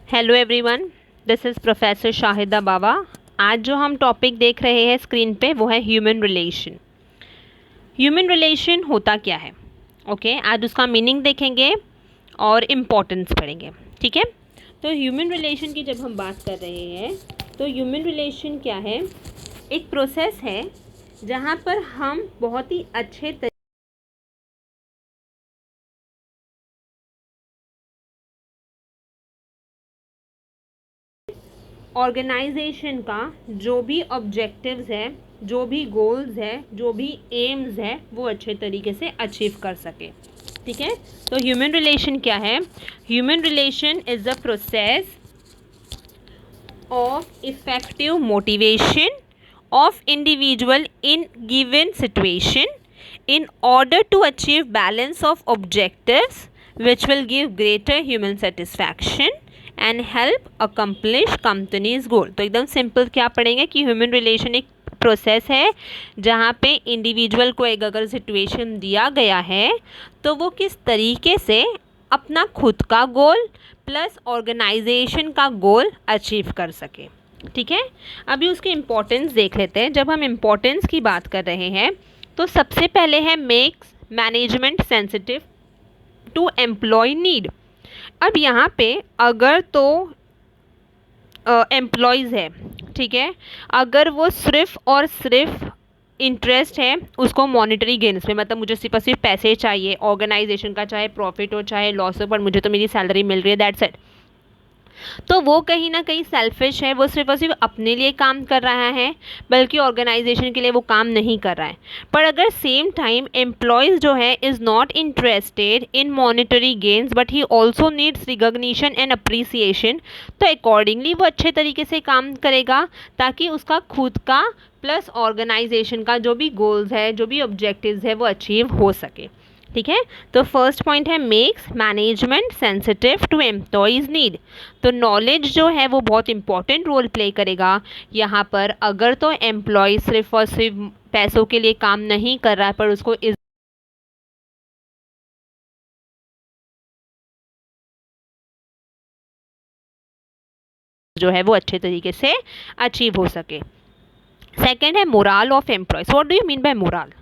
Hello everyone, this is professor Shahida Baba. आज जो हम टॉपिक देख रहे हैं स्क्रीन पे वो है ह्यूमन रिलेशन। ह्यूमन रिलेशन होता क्या है? ओके, आज उसका मीनिंग देखेंगे और इम्पोर्टेंस पढ़ेंगे। ठीक है, तो ह्यूमन रिलेशन की जब हम बात कर रहे हैं तो ह्यूमन रिलेशन क्या है? एक प्रोसेस है जहाँ पर हम बहुत ही अच्छे ऑर्गेनाइजेशन का जो भी ऑब्जेक्टिव्स है, जो भी गोल्स है, जो भी एम्स है, वो अच्छे तरीके से अचीव कर सके। ठीक है, तो ह्यूमन रिलेशन क्या है? Human relation is a process of effective motivation of individual in given situation in order to achieve balance of objectives which will give greater human satisfaction and help accomplish company's goal। तो एकदम simple क्या पढ़ेंगे कि human relation एक process है जहाँ पे individual को एक अगर सिचुएशन दिया गया है तो वो किस तरीके से अपना खुद का गोल प्लस ऑर्गेनाइजेशन का गोल अचीव कर सके। ठीक है, अभी उसके इम्पोर्टेंस देख लेते हैं। जब हम इम्पोर्टेंस की बात कर रहे हैं तो सबसे पहले है makes management sensitive to employ need. अब यहाँ पे अगर तो एम्प्लॉयज़ है, ठीक है, अगर वो सिर्फ और सिर्फ इंटरेस्ट है उसको मॉनेटरी गेन्स में, मतलब मुझे सिर्फ और सिर्फ पैसे चाहिए, ऑर्गेनाइजेशन का चाहे प्रॉफिट हो चाहे लॉस हो, पर मुझे तो मेरी सैलरी मिल रही है, दैट्स इट, तो वो कहीं ना कहीं सेल्फिश है। वो सिर्फ और सिर्फ अपने लिए काम कर रहा है, बल्कि ऑर्गेनाइजेशन के लिए वो काम नहीं कर रहा है। पर अगर सेम टाइम एम्प्लॉयज़ जो है is not interested in monetary gains but he also needs recognition and appreciation, तो अकॉर्डिंगली वो अच्छे तरीके से काम करेगा ताकि उसका खुद का प्लस ऑर्गेनाइजेशन का जो भी गोल्स है, जो भी ऑब्जेक्टिव्स है, वो अचीव हो सके। ठीक है, तो फर्स्ट पॉइंट है makes management sensitive to employees need. तो नॉलेज जो है वो बहुत इंपॉर्टेंट रोल प्ले करेगा यहाँ पर। अगर तो एम्प्लॉय सिर्फ और सिर्फ पैसों के लिए काम नहीं कर रहा है पर उसको इस जो है वो अच्छे तरीके से अचीव हो सके। सेकेंड है morale of employees. What do you mean by morale?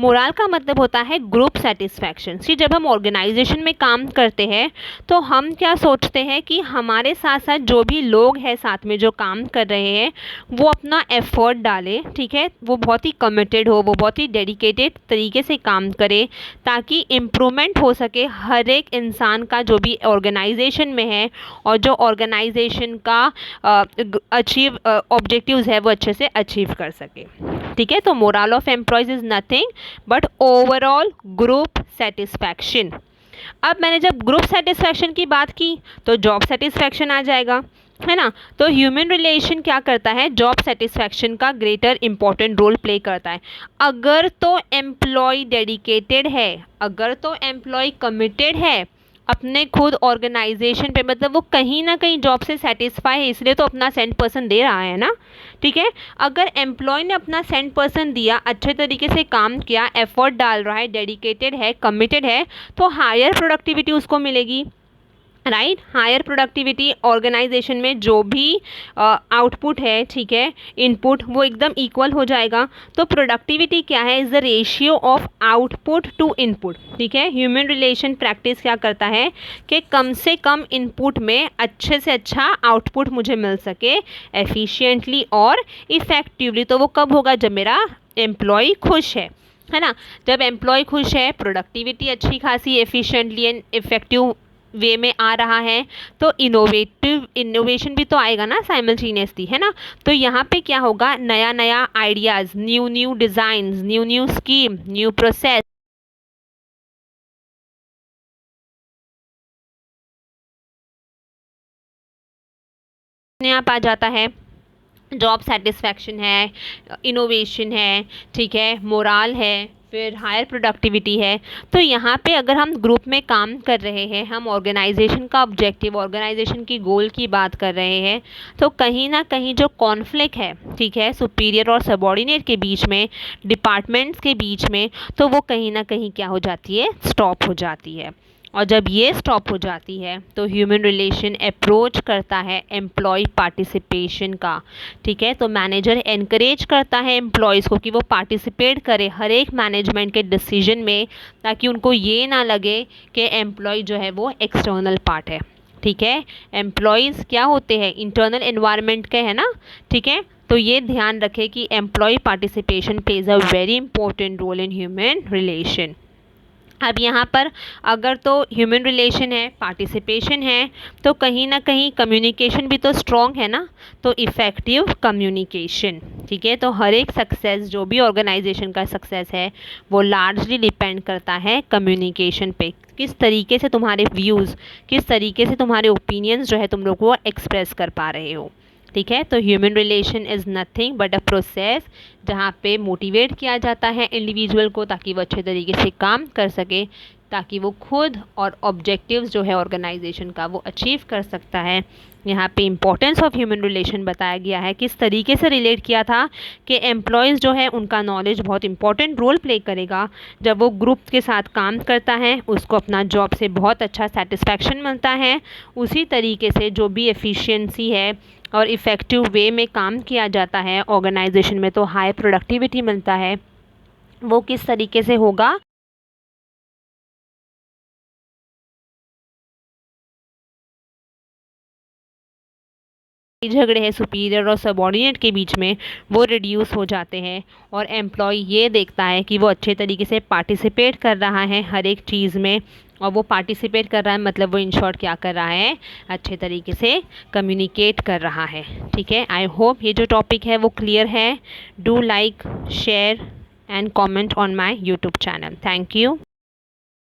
Morale का मतलब होता है ग्रुप सेटिस्फैक्शन। कि जब हम ऑर्गेनाइजेशन में काम करते हैं तो हम क्या सोचते हैं कि हमारे साथ साथ जो भी लोग हैं साथ में जो काम कर रहे हैं वो अपना एफर्ट डालें, ठीक है, वो बहुत ही कमिटेड हो, वो बहुत ही डेडिकेटेड तरीके से काम करे ताकि इम्प्रूवमेंट हो सके हर एक इंसान का जो भी ऑर्गेनाइजेशन में है, और जो ऑर्गेनाइजेशन का अचीव ऑब्जेक्टिव्स है वो अच्छे से अचीव कर सके। ठीक है, तो moral of employees is nothing but overall group satisfaction. अब मैंने जब ग्रुप सेटिस्फैक्शन की बात की तो जॉब सेटिस्फैक्शन आ जाएगा, है ना। तो ह्यूमन रिलेशन क्या करता है? जॉब सेटिस्फैक्शन का ग्रेटर इंपॉर्टेंट रोल प्ले करता है। अगर तो एम्प्लॉय डेडिकेटेड है, अगर तो एम्प्लॉय कमिटेड है अपने खुद ऑर्गेनाइजेशन पे, मतलब वो कहीं ना कहीं जॉब से सेटिस्फाई है, इसलिए तो अपना 100% दे रहा है ना। ठीक है, अगर एम्प्लॉय ने अपना 100% दिया, अच्छे तरीके से काम किया, एफर्ट डाल रहा है, डेडिकेटेड है, कमिटेड है, तो हायर प्रोडक्टिविटी उसको मिलेगी, राइट। हायर प्रोडक्टिविटी ऑर्गेनाइजेशन में जो भी आउटपुट है, ठीक है, इनपुट, वो एकदम इक्वल हो जाएगा। तो प्रोडक्टिविटी क्या है? Is the ratio of output to input. ठीक है, ह्यूमन रिलेशन प्रैक्टिस क्या करता है कि कम से कम इनपुट में अच्छे से अच्छा आउटपुट मुझे मिल सके एफिशिएंटली और इफ़ेक्टिवली। तो वो कब होगा? जब मेरा एम्प्लॉय खुश है ना। जब एम्प्लॉय खुश है, प्रोडक्टिविटी अच्छी खासी एफिशिएंटली एंड इफेक्टिव वे में आ रहा है, तो इनोवेशन भी तो आएगा ना साइमल्टेनियसली, है ना। तो यहाँ पे क्या होगा? नया नया ideas, new new designs, new new scheme, new process अपने आप आ जाता है। जॉब सेटिस्फैक्शन है, इनोवेशन है, ठीक है, मोराल है, फिर हायर प्रोडक्टिविटी है। तो यहाँ पे अगर हम ग्रुप में काम कर रहे हैं, हम ऑर्गेनाइजेशन का ऑब्जेक्टिव, ऑर्गेनाइजेशन की गोल की बात कर रहे हैं, तो कहीं ना कहीं जो कॉन्फ्लिक्ट है, ठीक है, सुपीरियर और सबॉर्डिनेट के बीच में, डिपार्टमेंट्स के बीच में, तो वो कहीं ना कहीं क्या हो जाती है? स्टॉप हो जाती है। और जब ये स्टॉप हो जाती है तो ह्यूमन रिलेशन अप्रोच करता है एम्प्लॉय पार्टिसिपेशन का। ठीक है, तो मैनेजर एनकरेज करता है एम्प्लॉयज़ को कि वो पार्टिसिपेट करें हर एक मैनेजमेंट के डिसीजन में, ताकि उनको ये ना लगे कि एम्प्लॉय जो है वो एक्सटर्नल पार्ट है। ठीक है, एम्प्लॉयज़ क्या होते हैं, इंटरनल एनवायरनमेंट के है ना। ठीक है, तो ये ध्यान रखें कि employ participation plays a very important role in human relation. अब यहाँ पर अगर तो ह्यूमन रिलेशन है, पार्टिसिपेशन है, तो कहीं ना कहीं कम्युनिकेशन भी तो स्ट्रॉन्ग है ना, तो इफ़ेक्टिव कम्युनिकेशन। ठीक है, तो हर एक सक्सेस, जो भी ऑर्गेनाइजेशन का सक्सेस है, वो लार्जली डिपेंड करता है कम्युनिकेशन पे। किस तरीके से तुम्हारे व्यूज़, किस तरीके से तुम्हारे ओपिनियंस जो है तुम लोग वो एक्सप्रेस कर पा रहे हो। ठीक है, तो human relation is nothing but a process जहाँ पे मोटिवेट किया जाता है इंडिविजुअल को, ताकि वो अच्छे तरीके से काम कर सके, ताकि वो खुद और ऑब्जेक्टिव्स जो है ऑर्गेनाइजेशन का वो अचीव कर सकता है। यहाँ पे इम्पोर्टेंस ऑफ ह्यूमन रिलेशन बताया गया है, किस तरीके से रिलेट किया था कि एम्प्लॉयज़ जो है उनका नॉलेज बहुत इंपॉर्टेंट रोल प्ले करेगा। जब वो ग्रुप के साथ काम करता है उसको अपना जॉब से बहुत अच्छा सेटिस्फैक्शन मिलता है। उसी तरीके से जो भी एफिशिएंसी है और इफ़ेक्टिव वे में काम किया जाता है ऑर्गेनाइजेशन में, तो हाई प्रोडक्टिविटी मिलता है। वो किस तरीके से होगा, झगड़े हैं सुपीरियर और सबॉर्डिनेट के बीच में, वो रिड्यूस हो जाते हैं। और एम्प्लॉय ये देखता है कि वो अच्छे तरीके से पार्टिसिपेट कर रहा है हर एक चीज़ में, और वो पार्टिसिपेट कर रहा है मतलब वो इन शॉर्ट क्या कर रहा है, अच्छे तरीके से कम्युनिकेट कर रहा है। ठीक है, आई होप ये जो टॉपिक है वो क्लियर है। Do like, share and comment on my YouTube channel. Thank you.